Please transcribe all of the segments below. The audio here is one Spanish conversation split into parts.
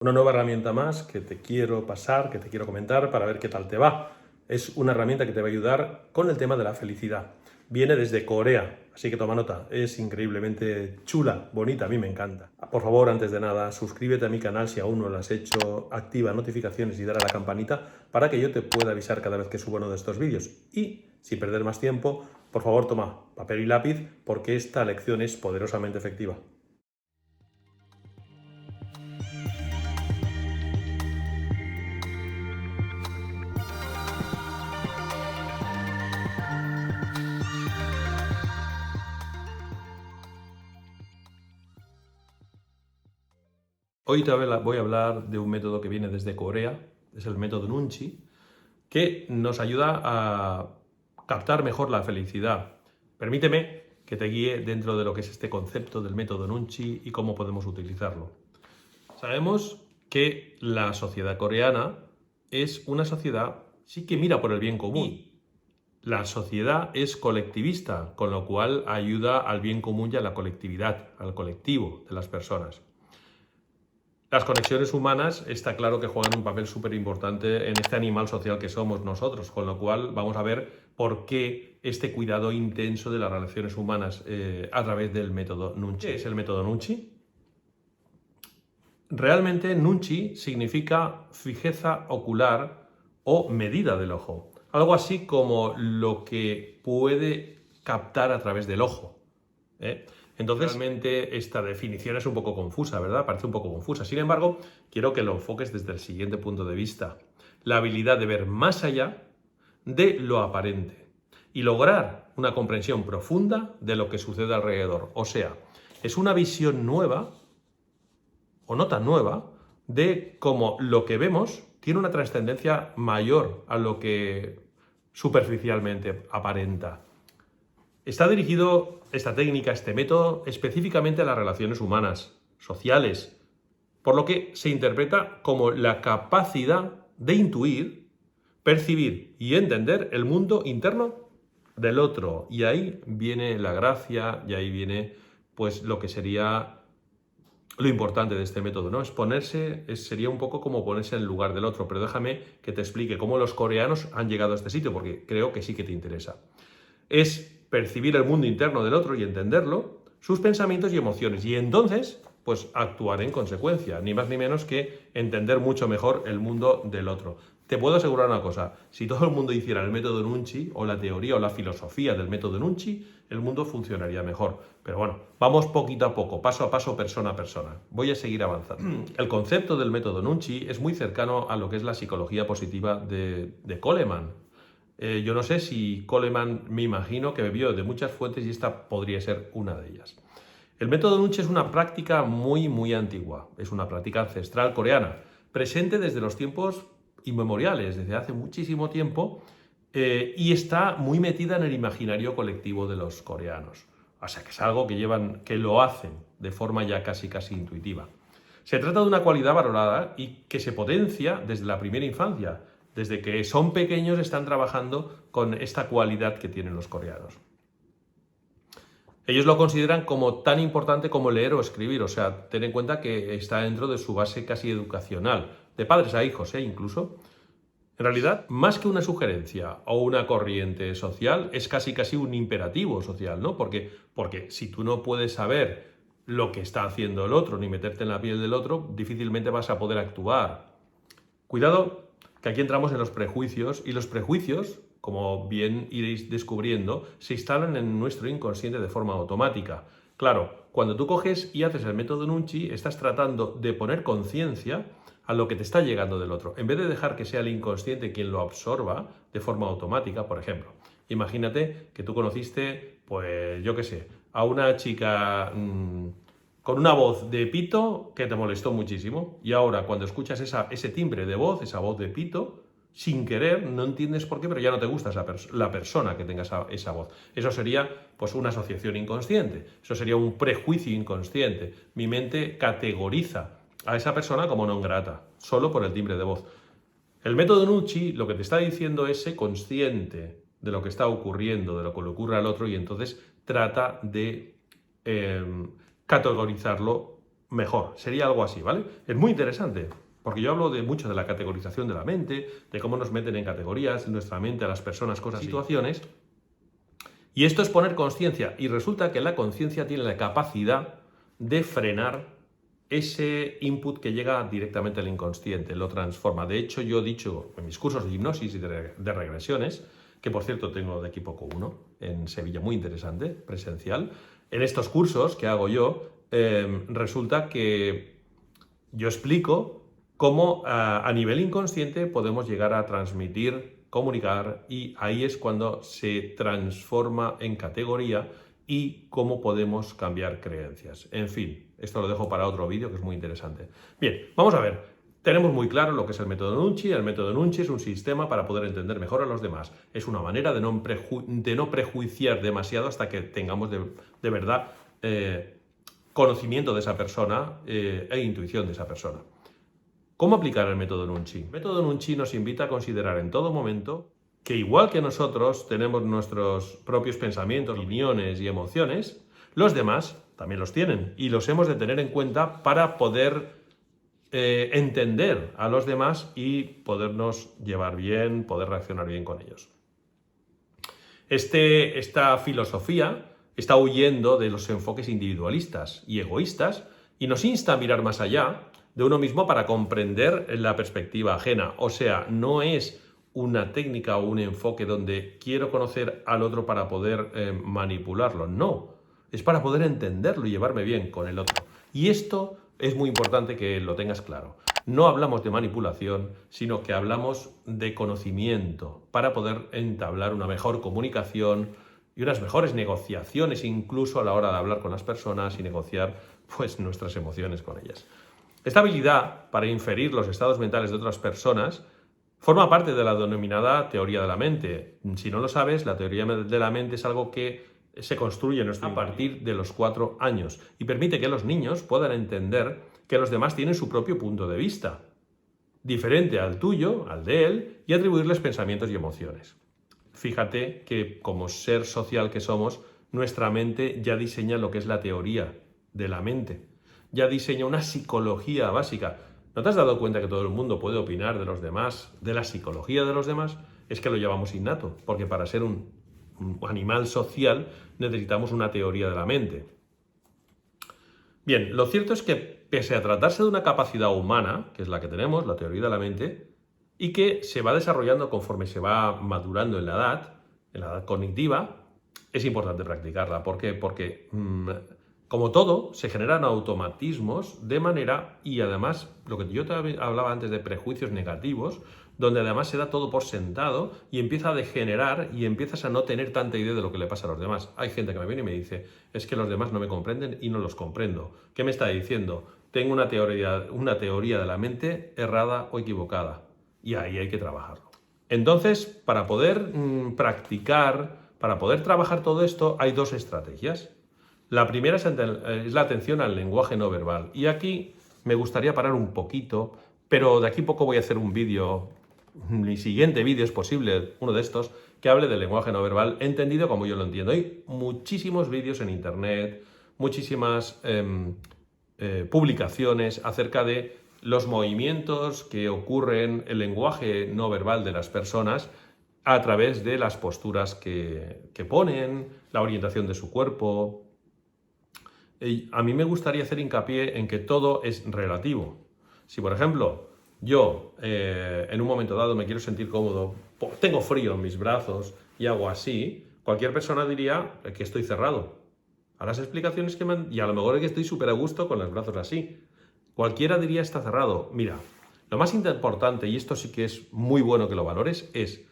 Una nueva herramienta más que te quiero pasar, que te quiero comentar para ver qué tal te va. Es una herramienta que te va a ayudar con el tema de la felicidad. Viene desde Corea, así que toma nota. Es increíblemente chula, bonita, a mí me encanta. Por favor, antes de nada, suscríbete a mi canal si aún no lo has hecho, activa notificaciones y dale a la campanita para que yo te pueda avisar cada vez que subo uno de estos vídeos. Y, sin perder más tiempo, por favor toma papel y lápiz porque esta lección es poderosamente efectiva. Hoy te voy a hablar de un método que viene desde Corea, es el método Nunchi, que nos ayuda a captar mejor la felicidad. Permíteme que te guíe dentro de lo que es este concepto del método Nunchi y cómo podemos utilizarlo. Sabemos que la sociedad coreana es una sociedad sí que mira por el bien común. Y la sociedad es colectivista, con lo cual ayuda al bien común y a la colectividad, al colectivo de las personas. Las conexiones humanas está claro que juegan un papel súper importante en este animal social que somos nosotros, con lo cual vamos a ver por qué este cuidado intenso de las relaciones humanas a través del método Nunchi. ¿Qué es el método Nunchi? Realmente Nunchi significa fijeza ocular o medida del ojo, algo así como lo que puede captar a través del ojo. Entonces, realmente esta definición es un poco confusa, ¿verdad? Parece un poco confusa. Sin embargo, quiero que lo enfoques desde el siguiente punto de vista. La habilidad de ver más allá de lo aparente y lograr una comprensión profunda de lo que sucede alrededor. O sea, es una visión nueva, o no tan nueva, de cómo lo que vemos tiene una trascendencia mayor a lo que superficialmente aparenta. Está dirigido esta técnica, este método, específicamente a las relaciones humanas, sociales, por lo que se interpreta como la capacidad de intuir, percibir y entender el mundo interno del otro. Y ahí viene la gracia y ahí viene pues lo que sería lo importante de este método, ¿no? Sería un poco como ponerse en el lugar del otro, pero déjame que te explique cómo los coreanos han llegado a este sitio, porque creo que sí que te interesa. Es percibir el mundo interno del otro y entenderlo, sus pensamientos y emociones, y entonces, pues actuar en consecuencia, ni más ni menos que entender mucho mejor el mundo del otro. Te puedo asegurar una cosa, si todo el mundo hiciera el método Nunchi, o la teoría o la filosofía del método Nunchi, el mundo funcionaría mejor. Pero bueno, vamos poquito a poco, paso a paso, persona a persona. Voy a seguir avanzando. El concepto del método Nunchi es muy cercano a lo que es la psicología positiva de Goleman. Yo no sé si Goleman, me imagino que bebió de muchas fuentes y esta podría ser una de ellas. El método Nunchi es una práctica muy antigua, es una práctica ancestral coreana, presente desde los tiempos inmemoriales, desde hace muchísimo tiempo, y está muy metida en el imaginario colectivo de los coreanos. O sea que es algo que lo hacen de forma ya casi intuitiva. Se trata de una cualidad valorada y que se potencia desde la primera infancia. Desde que son pequeños están trabajando con esta cualidad que tienen los coreanos. Ellos lo consideran como tan importante como leer o escribir, o sea, ten en cuenta que está dentro de su base casi educacional, de padres a hijos, incluso. En realidad, más que una sugerencia o una corriente social, es casi un imperativo social, ¿no? Porque si tú no puedes saber lo que está haciendo el otro ni meterte en la piel del otro, difícilmente vas a poder actuar. Cuidado, que aquí entramos en los prejuicios, y los prejuicios, como bien iréis descubriendo, se instalan en nuestro inconsciente de forma automática. Claro, cuando tú coges y haces el método Nunchi, estás tratando de poner conciencia a lo que te está llegando del otro, en vez de dejar que sea el inconsciente quien lo absorba de forma automática. Por ejemplo, imagínate que tú conociste, pues yo qué sé, a una chica con una voz de pito que te molestó muchísimo, y ahora cuando escuchas ese timbre de voz, esa voz de pito, sin querer, no entiendes por qué, pero ya no te gusta la persona que tenga esa voz. Eso sería pues una asociación inconsciente, eso sería un prejuicio inconsciente. Mi mente categoriza a esa persona como no grata, solo por el timbre de voz. El método Nunchi lo que te está diciendo es ser consciente de lo que está ocurriendo, de lo que le ocurre al otro, y entonces trata de categorizarlo mejor. Sería algo así, ¿vale? Es muy interesante, porque yo hablo mucho de la categorización de la mente, de cómo nos meten en categorías en nuestra mente a las personas, cosas, situaciones. Y esto es poner conciencia. Y resulta que la conciencia tiene la capacidad de frenar ese input que llega directamente al inconsciente, lo transforma. De hecho, yo he dicho en mis cursos de hipnosis y de regresiones, que por cierto tengo de equipo Q1 en Sevilla, muy interesante, presencial. En estos cursos que hago yo, resulta que yo explico cómo a nivel inconsciente podemos llegar a transmitir, comunicar, y ahí es cuando se transforma en categoría y cómo podemos cambiar creencias. En fin, esto lo dejo para otro vídeo que es muy interesante. Bien, vamos a ver. Tenemos muy claro lo que es el método Nunchi. El método Nunchi es un sistema para poder entender mejor a los demás. Es una manera de no prejuiciar demasiado hasta que tengamos de verdad conocimiento de esa persona e intuición de esa persona. ¿Cómo aplicar el método Nunchi? El método Nunchi nos invita a considerar en todo momento que igual que nosotros tenemos nuestros propios pensamientos, opiniones y emociones, los demás también los tienen y los hemos de tener en cuenta para poder entender a los demás y podernos llevar bien, poder reaccionar bien con ellos. Esta filosofía está huyendo de los enfoques individualistas y egoístas y nos insta a mirar más allá de uno mismo para comprender la perspectiva ajena. O sea, no es una técnica o un enfoque donde quiero conocer al otro para poder manipularlo. No, es para poder entenderlo y llevarme bien con el otro. Y esto es muy importante que lo tengas claro. No hablamos de manipulación, sino que hablamos de conocimiento para poder entablar una mejor comunicación y unas mejores negociaciones, incluso a la hora de hablar con las personas y negociar pues nuestras emociones con ellas. Esta habilidad para inferir los estados mentales de otras personas forma parte de la denominada teoría de la mente. Si no lo sabes, la teoría de la mente es algo que se construye a partir de los 4 años y permite que los niños puedan entender que los demás tienen su propio punto de vista, diferente al tuyo, al de él, y atribuirles pensamientos y emociones. Fíjate que como ser social que somos, nuestra mente ya diseña lo que es la teoría de la mente, ya diseña una psicología básica. ¿No te has dado cuenta que todo el mundo puede opinar de los demás, de la psicología de los demás? Es que lo llevamos innato, porque para ser un animal social necesitamos una teoría de la mente. Bien, lo cierto es que pese a tratarse de una capacidad humana, que es la que tenemos, la teoría de la mente, y que se va desarrollando conforme se va madurando en la edad cognitiva, es importante practicarla. ¿Por qué? Porque como todo, se generan automatismos de manera, y además, lo que yo te hablaba antes de prejuicios negativos, donde además se da todo por sentado y empieza a degenerar y empiezas a no tener tanta idea de lo que le pasa a los demás. Hay gente que me viene y me dice, es que los demás no me comprenden y no los comprendo. ¿Qué me está diciendo? Tengo una teoría de la mente errada o equivocada. Y ahí hay que trabajarlo. Entonces, para poder practicar, para poder trabajar todo esto, hay 2 estrategias. La primera es la atención al lenguaje no verbal. Y aquí me gustaría parar un poquito, pero de aquí a poco voy a hacer un vídeo, mi siguiente vídeo es posible, uno de estos, que hable del lenguaje no verbal entendido como yo lo entiendo. Hay muchísimos vídeos en internet, muchísimas publicaciones acerca de los movimientos que ocurren, el lenguaje no verbal de las personas a través de las posturas que ponen, la orientación de su cuerpo. Y a mí me gustaría hacer hincapié en que todo es relativo. Si, por ejemplo, yo en un momento dado me quiero sentir cómodo, tengo frío en mis brazos y hago así, cualquier persona diría que estoy cerrado. A las explicaciones que me han... Y a lo mejor es que estoy súper a gusto con los brazos así. Cualquiera diría está cerrado. Mira, lo más importante, y esto sí que es muy bueno que lo valores, es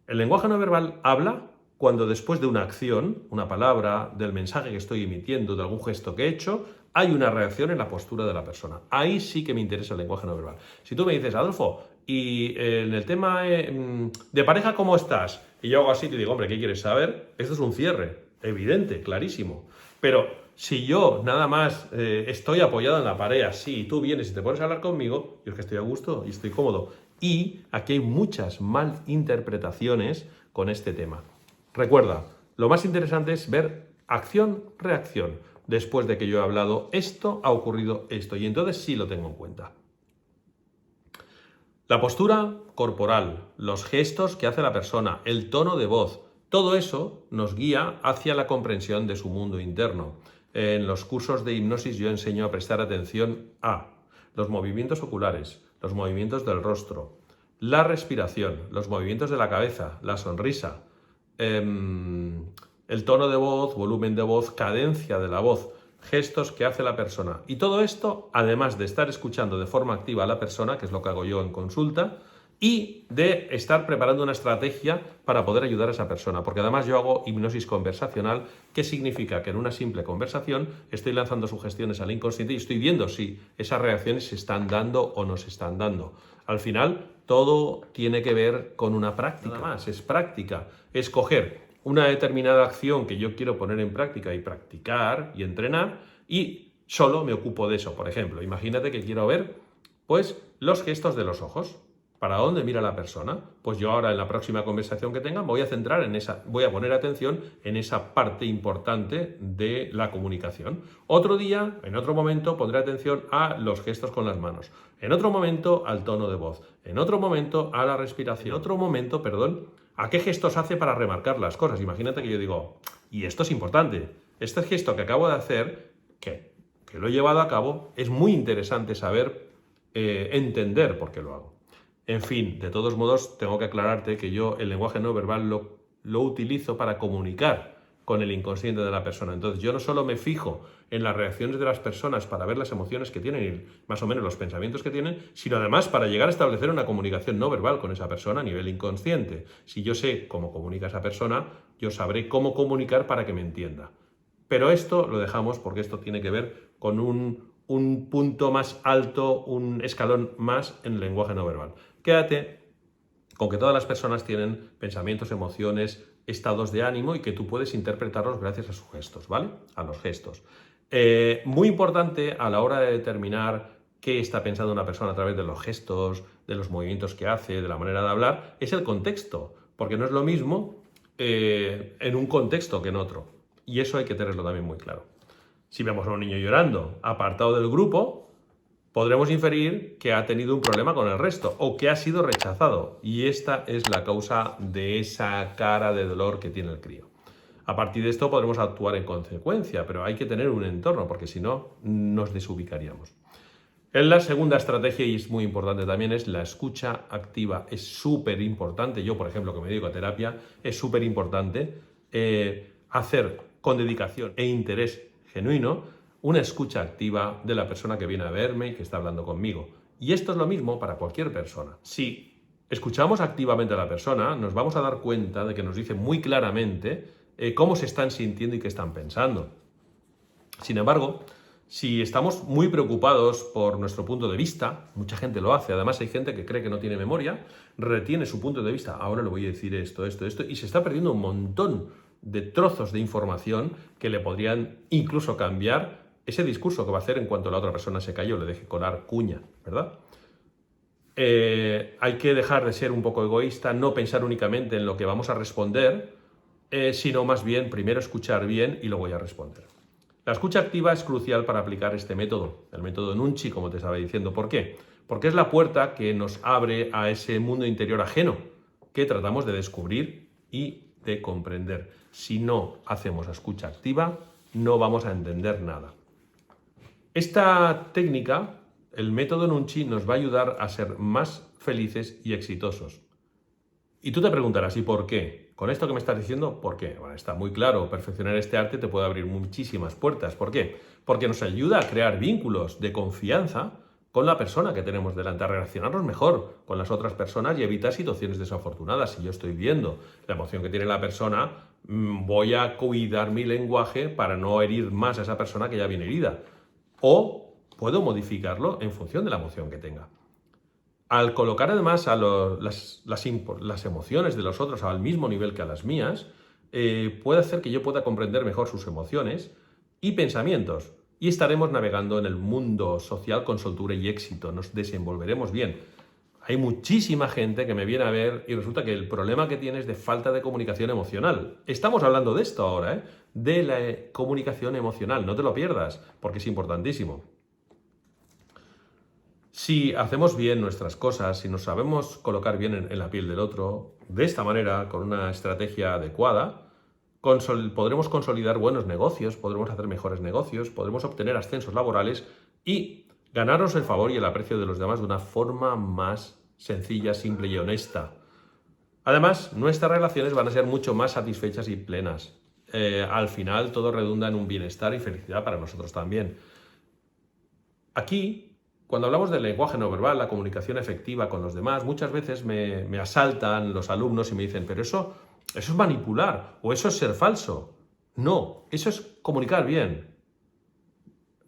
el lenguaje no verbal habla cuando después de una acción, una palabra, del mensaje que estoy emitiendo, de algún gesto que he hecho, hay una reacción en la postura de la persona. Ahí sí que me interesa el lenguaje no verbal. Si tú me dices, Adolfo, y en el tema de pareja, ¿cómo estás? Y yo hago así y te digo, hombre, ¿qué quieres saber? Esto es un cierre, evidente, clarísimo. Pero si yo nada más estoy apoyado en la pared así, y tú vienes y te pones a hablar conmigo, yo es que estoy a gusto y estoy cómodo. Y aquí hay muchas malinterpretaciones con este tema. Recuerda, lo más interesante es ver acción-reacción. después de que yo he hablado esto, ha ocurrido esto, y entonces sí lo tengo en cuenta. La postura corporal, los gestos que hace la persona, el tono de voz, todo eso nos guía hacia la comprensión de su mundo interno. En los cursos de hipnosis yo enseño a prestar atención a los movimientos oculares, los movimientos del rostro, la respiración, los movimientos de la cabeza, la sonrisa, el tono de voz, volumen de voz, cadencia de la voz, gestos que hace la persona. Y todo esto, además de estar escuchando de forma activa a la persona, que es lo que hago yo en consulta, y de estar preparando una estrategia para poder ayudar a esa persona. Porque además yo hago hipnosis conversacional, que significa que en una simple conversación estoy lanzando sugestiones al inconsciente y estoy viendo si esas reacciones se están dando o no se están dando. Al final, todo tiene que ver con una práctica. Nada más, es práctica. Es coger una determinada acción que yo quiero poner en práctica y practicar y entrenar, y solo me ocupo de eso. Por ejemplo, imagínate que quiero ver pues los gestos de los ojos. ¿Para dónde mira la persona? Pues yo ahora en la próxima conversación que tenga voy a centrar en esa, voy a poner atención en esa parte importante de la comunicación. Otro día, en otro momento, pondré atención a los gestos con las manos. En otro momento, al tono de voz. En otro momento, a la respiración. En otro momento, ¿a qué gestos hace para remarcar las cosas? Imagínate que yo digo, y esto es importante, este gesto que acabo de hacer, que lo he llevado a cabo, es muy interesante saber, entender por qué lo hago. En fin, de todos modos, tengo que aclararte que yo el lenguaje no verbal lo utilizo para comunicar con el inconsciente de la persona. Entonces, yo no solo me fijo en las reacciones de las personas para ver las emociones que tienen y más o menos los pensamientos que tienen, sino además para llegar a establecer una comunicación no verbal con esa persona a nivel inconsciente. Si yo sé cómo comunica esa persona, yo sabré cómo comunicar para que me entienda. Pero esto lo dejamos porque esto tiene que ver con un punto más alto, un escalón más en el lenguaje no verbal. Quédate con que todas las personas tienen pensamientos, emociones, estados de ánimo y que tú puedes interpretarlos gracias a sus gestos, ¿vale? A los gestos. Muy importante a la hora de determinar qué está pensando una persona a través de los gestos, de los movimientos que hace, de la manera de hablar, es el contexto, porque no es lo mismo en un contexto que en otro. Y eso hay que tenerlo también muy claro. Si vemos a un niño llorando apartado del grupo, podremos inferir que ha tenido un problema con el resto o que ha sido rechazado. Y esta es la causa de esa cara de dolor que tiene el crío. A partir de esto podremos actuar en consecuencia, pero hay que tener un entorno porque si no nos desubicaríamos. En la segunda estrategia, y es muy importante también, es la escucha activa. Es súper importante. Yo, por ejemplo, que me dedico a terapia, es súper importante hacer con dedicación e interés genuino una escucha activa de la persona que viene a verme y que está hablando conmigo. Y esto es lo mismo para cualquier persona. Si escuchamos activamente a la persona, nos vamos a dar cuenta de que nos dice muy claramente cómo se están sintiendo y qué están pensando. Sin embargo, si estamos muy preocupados por nuestro punto de vista, mucha gente lo hace, además hay gente que cree que no tiene memoria, retiene su punto de vista, ahora le voy a decir esto, y se está perdiendo un montón de trozos de información que le podrían incluso cambiar ese discurso que va a hacer en cuanto la otra persona se calle o le deje colar cuña, ¿verdad? Hay que dejar de ser un poco egoísta, no pensar únicamente en lo que vamos a responder, sino más bien primero escuchar bien y luego voy a responder. La escucha activa es crucial para aplicar este método, el método Nunchi, como te estaba diciendo. ¿Por qué? Porque es la puerta que nos abre a ese mundo interior ajeno que tratamos de descubrir y de comprender. Si no hacemos escucha activa, no vamos a entender nada. Esta técnica, el método Nunchi, nos va a ayudar a ser más felices y exitosos. Y tú te preguntarás, ¿y por qué? Con esto que me estás diciendo, ¿por qué? Bueno, está muy claro, perfeccionar este arte te puede abrir muchísimas puertas. ¿Por qué? Porque nos ayuda a crear vínculos de confianza con la persona que tenemos delante, a relacionarnos mejor con las otras personas y evitar situaciones desafortunadas. Si yo estoy viendo la emoción que tiene la persona, voy a cuidar mi lenguaje para no herir más a esa persona que ya viene herida. O puedo modificarlo en función de la emoción que tenga. Al colocar además a las emociones de los otros al mismo nivel que a las mías, puede hacer que yo pueda comprender mejor sus emociones y pensamientos. Y estaremos navegando en el mundo social con soltura y éxito, nos desenvolveremos bien. Hay muchísima gente que me viene a ver y resulta que el problema que tiene es de falta de comunicación emocional. Estamos hablando de esto ahora, ¿eh? De la comunicación emocional. No te lo pierdas, porque es importantísimo. Si hacemos bien nuestras cosas, si nos sabemos colocar bien en la piel del otro, de esta manera, con una estrategia adecuada, podremos consolidar buenos negocios, podremos hacer mejores negocios, podremos obtener ascensos laborales y ganarnos el favor y el aprecio de los demás de una forma más sencilla, simple y honesta. Además, nuestras relaciones van a ser mucho más satisfechas y plenas. Al final, todo redunda en un bienestar y felicidad para nosotros también. Aquí, cuando hablamos del lenguaje no verbal, la comunicación efectiva con los demás, muchas veces me asaltan los alumnos y me dicen, pero eso es manipular o eso es ser falso. No, eso es comunicar bien.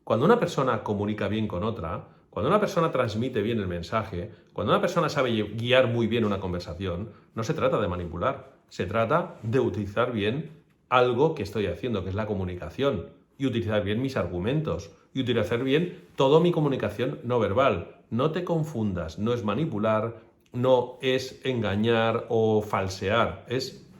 Cuando una persona comunica bien con otra, cuando una persona transmite bien el mensaje, cuando una persona sabe guiar muy bien una conversación, no se trata de manipular, se trata de utilizar bien algo que estoy haciendo, que es la comunicación, y utilizar bien mis argumentos, y utilizar bien toda mi comunicación no verbal. No te confundas, no es manipular, no es engañar o falsear, es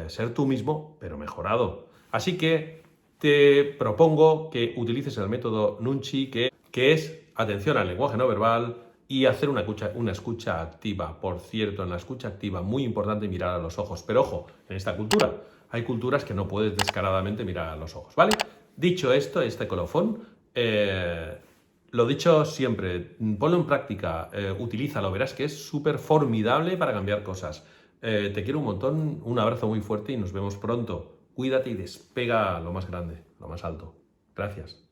ser tú mismo, pero mejorado. Así que te propongo que utilices el método Nunchi, que es atención al lenguaje no verbal y hacer una escucha activa. Por cierto, en la escucha activa, muy importante mirar a los ojos. Pero ojo, en esta cultura, hay culturas que no puedes descaradamente mirar a los ojos, ¿vale? Dicho esto, este colofón, lo dicho siempre, ponlo en práctica, utilízalo, verás que es súper formidable para cambiar cosas. Te quiero un montón, un abrazo muy fuerte y nos vemos pronto. Cuídate y despega lo más grande, lo más alto. Gracias.